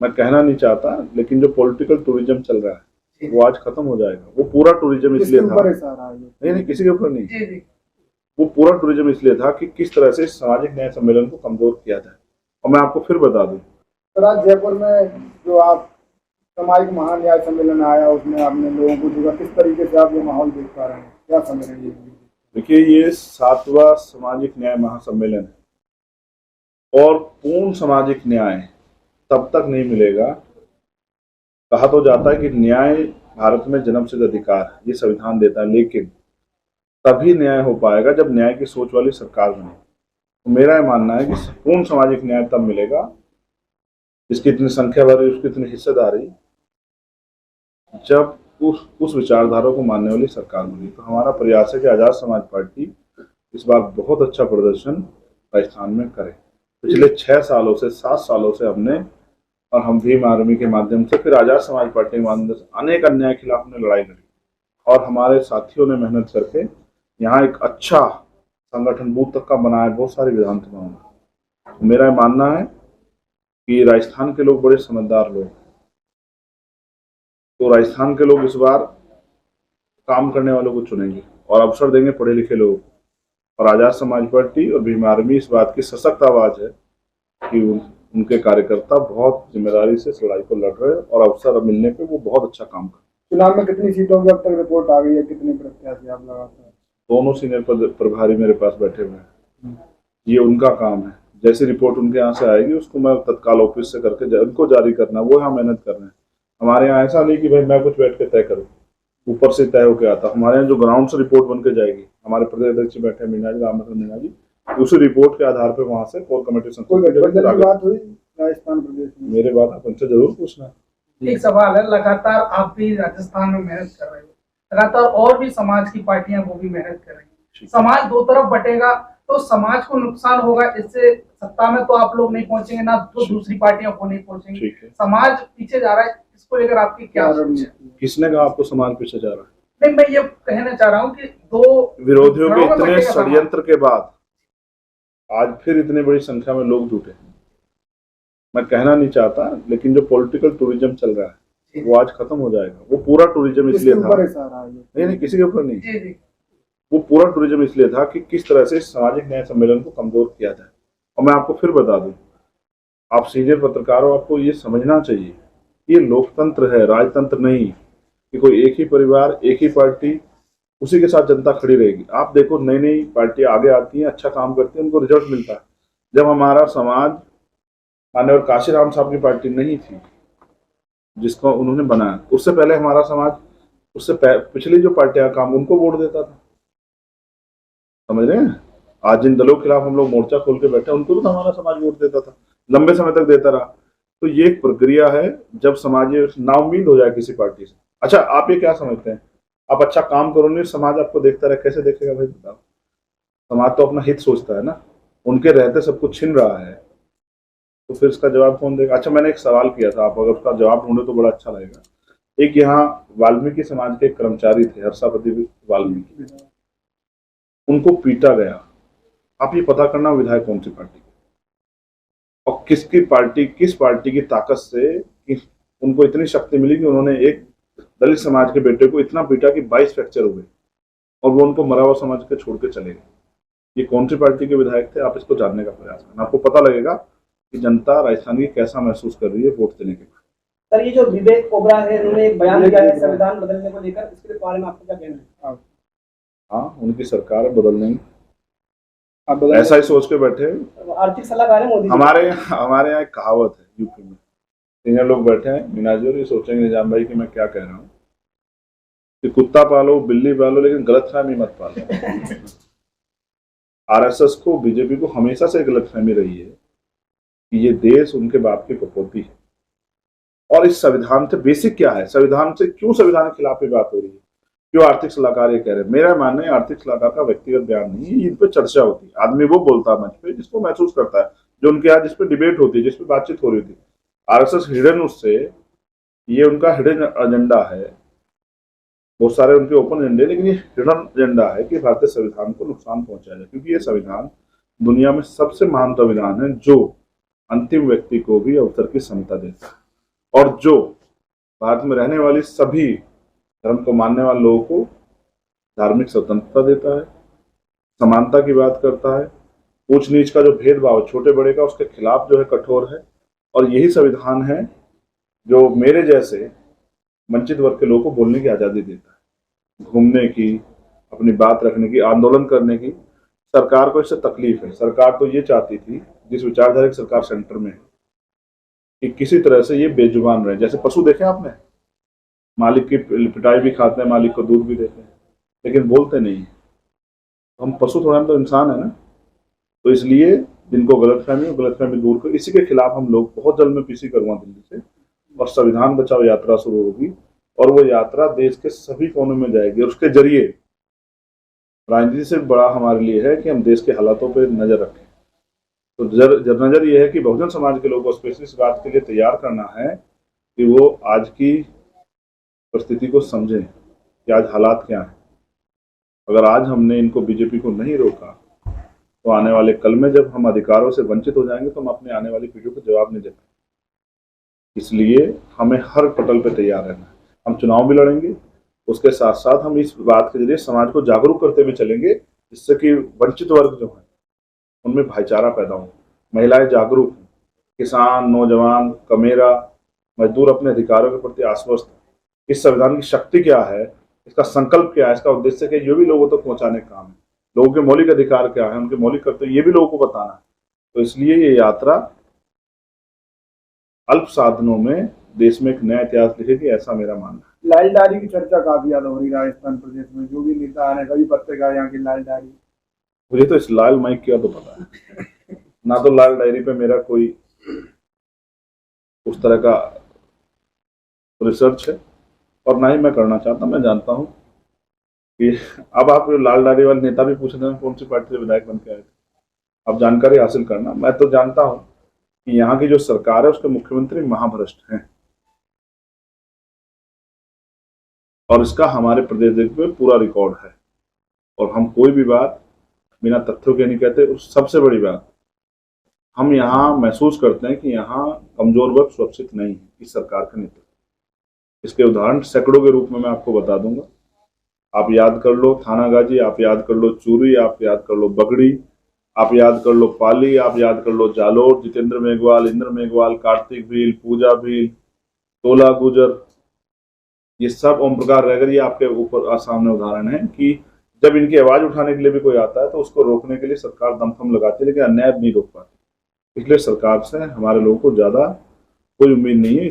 मैं कहना नहीं चाहता, लेकिन जो पॉलिटिकल टूरिज्म चल रहा है वो आज खत्म हो जाएगा। वो पूरा टूरिज्म इसलिए था, नहीं नहीं किसी के ऊपर नहीं, वो पूरा टूरिज्म इसलिए था कि किस तरह से सामाजिक न्याय सम्मेलन को कमजोर किया जाए। और मैं आपको फिर बता दूं, सर आज जयपुर में जो आप सामाजिक महान्याय सम्मेलन आया उसमें आपने लोगों को जुड़ा, किस तरीके से आप ये माहौल देख पा रहे हैं, क्या समझ रहे हैं? देखिए ये 7वां सामाजिक न्याय महासम्मेलन है और पूर्ण सामाजिक न्याय तब तक नहीं मिलेगा। कहा तो जाता है कि न्याय भारत में जन्मसिद्ध अधिकार है, ये संविधान देता है, लेकिन तभी न्याय हो पाएगा जब न्याय की सोच वाली सरकार बने। तो मेरा ये मानना है कि पूर्ण सामाजिक न्याय तब मिलेगा, इसकी इतनी संख्या बढ़ी, उसकी इतनी हिस्सेदारी, जब उस विचारधारा को मानने वाली सरकार बनी। तो हमारा प्रयास है कि आजाद समाज पार्टी इस बार बहुत अच्छा प्रदर्शन राजस्थान में करे। पिछले 6 सालों से 7 सालों से हमने, और हम भीम आर्मी के माध्यम से, फिर आजाद समाज पार्टी के माध्यम से अनेक अन्याय के खिलाफ हमने लड़ाई लड़ी और हमारे साथियों ने मेहनत करके यहाँ एक अच्छा संगठन बूथ तक का बनाया, बहुत सारी विधानसभाओं में। तो मेरा मानना है कि राजस्थान के लोग बड़े समझदार लोग, तो राजस्थान के लोग इस बार काम करने वालों को चुनेंगे और अवसर देंगे पढ़े लिखे लोग। और आजाद समाज पार्टी और भीम आर्मी इस बात की सशक्त आवाज है कि उनके कार्यकर्ता बहुत जिम्मेदारी से इस लड़ाई को लड़ रहे हैं और अवसर मिलने पे वो बहुत अच्छा काम कर। चुनाव में कितनी सीटों की अब तक रिपोर्ट आ गई है, कितने प्रत्याशी आप लगाते हैं? दोनों सीनियर प्रभारी मेरे पास बैठे हुए हैं, ये उनका काम है। जैसी रिपोर्ट उनके यहाँ से आएगी उसको मैं तत्काल ऑफिस से करके उनको जारी करना, वो यहाँ मेहनत कर रहे हैं। हमारे यहाँ ऐसा नहीं कि भाई मैं कुछ बैठ के तय करूँ, ऊपर से तय होकर आता। हमारे यहाँ जो ग्राउंड से रिपोर्ट बन के जाएगी, हमारे प्रदेश अध्यक्ष बैठे मीना जी, राम मीना जी, उसी रिपोर्ट के आधार पर वहाँ से कोर कमेटी बात हुई राजस्थान प्रदेश में? मेरे बात आप उनसे जरूर पूछना। एक सवाल है, लगातार आप भी राजस्थान में मेहनत कर रहे हो, लगातार और भी समाज की पार्टियां वो भी मेहनत कर रही हैं। समाज दो तरफ बटेगा तो समाज को नुकसान होगा, इससे सत्ता में तो आप लोग नहीं पहुंचेंगे, ना तो दूसरी पार्टियों को नहीं पहुंचेंगे। समाज पीछे जा रहा है, इसको लेकर आपकी क्या सोच है? किसने कहा आपको समाज पीछे जा रहा है? नहीं, मैं ये कहना चाह रहा हूँ कि दो विरोधियों के इतने षड्यंत्र के बाद आज फिर इतनी बड़ी संख्या में लोग जुटे। मैं कहना नहीं चाहता, लेकिन जो पॉलिटिकल टूरिज्म चल रहा है वो आज खत्म हो जाएगा। वो पूरा टूरिज्म इसलिए था, नहीं नहीं किसी के ऊपर नहीं, वो पूरा टूरिज्म इसलिए था कि किस तरह से सामाजिक न्याय सम्मेलन को कमजोर किया जाए। और मैं आपको फिर बता दूं, आप सीनियर पत्रकार हो, आपको ये समझना चाहिए ये लोकतंत्र है, राजतंत्र नहीं कि कोई एक ही परिवार, एक ही पार्टी, उसी के साथ जनता खड़ी रहेगी। आप देखो नई नई पार्टी आगे आती हैं, अच्छा काम करती हैं, उनको रिजल्ट मिलता है। जब हमारा समाज, माननीय काशीराम साहब की पार्टी नहीं थी जिसको उन्होंने बनाया, उससे पहले हमारा समाज, उससे पिछली जो पार्टियां काम, उनको वोट देता था। समझ रहे हैं? आज जिन दलों के खिलाफ हम लोग मोर्चा खोल के बैठे, उनको तो हमारा समाज वोट देता था, लंबे समय तक देता रहा। तो ये एक प्रक्रिया है, जब समाज नाउम्मीद हो जाए किसी पार्टी से। अच्छा, आप ये क्या समझते हैं, आप अच्छा काम करो नहीं, समाज आपको देखता रहे, कैसे देखेगा भाई बताओ? समाज तो अपना हित सोचता है ना, उनके रहते सब कुछ छिन रहा है, तो फिर इसका जवाब कौन देगा? अच्छा, मैंने एक सवाल किया था, आप अगर उसका जवाब ढूंढे तो बड़ा अच्छा लगेगा। एक यहाँ वाल्मीकि समाज के कर्मचारी थे, हर्षापति वाल्मीकि, उनको पीटा गया। आप ये पता करना विधायक कौन सी पार्टी और किस पार्टी की ताकत से उनको इतनी शक्ति मिली कि उन्होंने एक दलित समाज के बेटे को इतना पीटा कि 22 फ्रैक्चर हुए और वो उनको मरा हुआ समझ के छोड़ के चले गए। ये कौन सी पार्टी के विधायक थे? आप इसको जानने का प्रयास करना, आपको पता लगेगा कि जनता राजस्थान की कैसा महसूस कर रही है वोट देने के बाद। सर, ये जो विवेक ओबरा है, उन्होंने एक बयान दिया है संविधान बदलने को लेकर, इसके बारे में आपको क्या कहना है? हाँ, उनकी सरकार है, बदल नहीं, ऐसा ही सोच के बैठे। आर्थिक सलाहकार है मोदी। हमारे यहाँ एक कहावत है यूपी में, सीनियर लोग बैठे हैं, मीना जी, और ये सोचेंगे निजाम भाई कि मैं क्या कह रहा हूँ, कि कुत्ता पालो, बिल्ली पालो, लेकिन गलतफहमी मत पालो। आरएसएस को, बीजेपी को हमेशा से गलतफहमी रही है कि ये देश उनके बाप की प्रॉपर्टी है। और इस संविधान से बेसिक क्या है, संविधान से क्यों, संविधान के खिलाफ ये बात हो रही है, क्यों आर्थिक सलाहकार ये कह रहे हैं? मेरा मानना है आर्थिक सलाहकार का व्यक्तिगत बयान नहीं है, इन पे चर्चा होती है। आदमी वो बोलता है मंच पे जिसको महसूस करता है, जो उनके यहाँ जिस पे डिबेट होती है, जिस पे बातचीत हो रही थी। आरएसएस हिडन, उससे ये उनका हिडन एजेंडा है, बहुत सारे उनके ओपन एजेंडे, लेकिन ये हिडन एजेंडा है कि भारतीय संविधान को नुकसान पहुंचाया जाए, क्योंकि ये संविधान दुनिया में सबसे महान संविधान है जो अंतिम व्यक्ति को भी अवसर की समता देता है। और जो भारत में रहने वाली सभी धर्म को मानने वाले लोगों को धार्मिक स्वतंत्रता देता है, समानता की बात करता है, ऊंच नीच का जो भेदभाव छोटे बड़े का उसके खिलाफ जो है कठोर है। और यही संविधान है जो मेरे जैसे वंचित वर्ग के लोगों को बोलने की आज़ादी देता है, घूमने की, अपनी बात रखने की, आंदोलन करने की। सरकार को इससे तकलीफ है। सरकार तो ये चाहती थी, जिस विचारधारा की सरकार सेंटर में है, कि किसी तरह से ये बेजुबान रहे। जैसे पशु देखे आपने, मालिक की पिटाई भी खाते हैं, मालिक को दूध भी देते हैं, लेकिन बोलते नहीं। हम पशु थोड़ा, हम तो इंसान है ना। तो इसलिए जिनको गलतफहमी दूर कर, इसी के खिलाफ हम लोग बहुत जल्द में पीसी करूंगा दिल्ली से, और संविधान बचाओ यात्रा शुरू होगी। और वो यात्रा देश के सभी कोनों में जाएगी। और उसके जरिए राजनीति से बड़ा हमारे लिए है कि हम देश के हालातों पर नजर रखें। तो नजर ये है कि बहुजन समाज के लोगों को स्पेशली इस बात के लिए तैयार करना है कि वो आज की परिस्थिति को समझें कि आज हालात क्या हैं। अगर आज हमने इनको, बीजेपी को नहीं रोका, तो आने वाले कल में जब हम अधिकारों से वंचित हो जाएंगे तो हम अपने आने वाली पीढ़ियों को जवाब नहीं दे पाएंगे। इसलिए हमें हर पटल पे तैयार रहना है। हम चुनाव भी लड़ेंगे, उसके साथ साथ हम इस बात के जरिए समाज को जागरूक करते हुए चलेंगे, जिससे कि वंचित वर्ग जो है उनमें भाईचारा पैदा हो, महिलाएं जागरूक हों, किसान, नौजवान, कमेरा, मजदूर अपने अधिकारों के प्रति आश्वस्त हैं। इस संविधान की शक्ति क्या है, इसका संकल्प क्या है, इसका उद्देश्य क्या है, ये भी लोगों तक पहुंचाने का काम है। लोगों के मौलिक अधिकार क्या है, उनके मौलिक कर्तव्य, ये भी लोगों को बताना है। तो इसलिए ये यात्रा अल्प साधनों में देश में एक नया इतिहास लिखेगी, ऐसा मेरा मानना है। लालडारी की चर्चा काफी ज्यादा हो रही है राजस्थान प्रदेश में। जो भी नेता आ रहे हैं, सभी पत्रकार यहाँ की लालडारी। मुझे तो इस लाल माइक का तो पता है ना, तो लाल डायरी पे मेरा कोई उस तरह का रिसर्च है और ना ही मैं करना चाहता। मैं जानता हूँ कि अब आप लाल डायरी वाले नेता भी पूछ रहे हैं कौन सी पार्टी से विधायक बन के आए थे, आप जानकारी हासिल करना। मैं तो जानता हूँ कि यहाँ की जो सरकार है उसके मुख्यमंत्री महाभ्रष्ट हैं, और इसका हमारे प्रदेश में पूरा रिकॉर्ड है। और हम कोई भी बात बिना तथ्यों के नहीं कहते। और सबसे बड़ी बात, हम यहाँ महसूस करते हैं कि यहाँ कमजोर वर्ग सुरक्षित नहीं है इस सरकार के नेतृत्व। इसके उदाहरण सैकड़ों के रूप में मैं आपको बता दूंगा। आप याद कर लो थानागाजी, आप याद कर लो चूरी, आप याद कर लो बगड़ी, आप याद कर लो पाली, आप याद कर लो जालोर, जितेंद्र मेघवाल, इंद्र मेघवाल, कार्तिक भील, पूजा भील, तोला गुजर, ये सब ओम प्रकाश रैगर, ये आपके ऊपर सामने उदाहरण है कि जब इनकी आवाज उठाने के लिए भी कोई आता है तो उसको रोकने के लिए सरकार दमखम लगाती है, लेकिन अन्याय नहीं रोक पाती। इसलिए सरकार से हमारे लोगों को ज्यादा कोई उम्मीद नहीं है।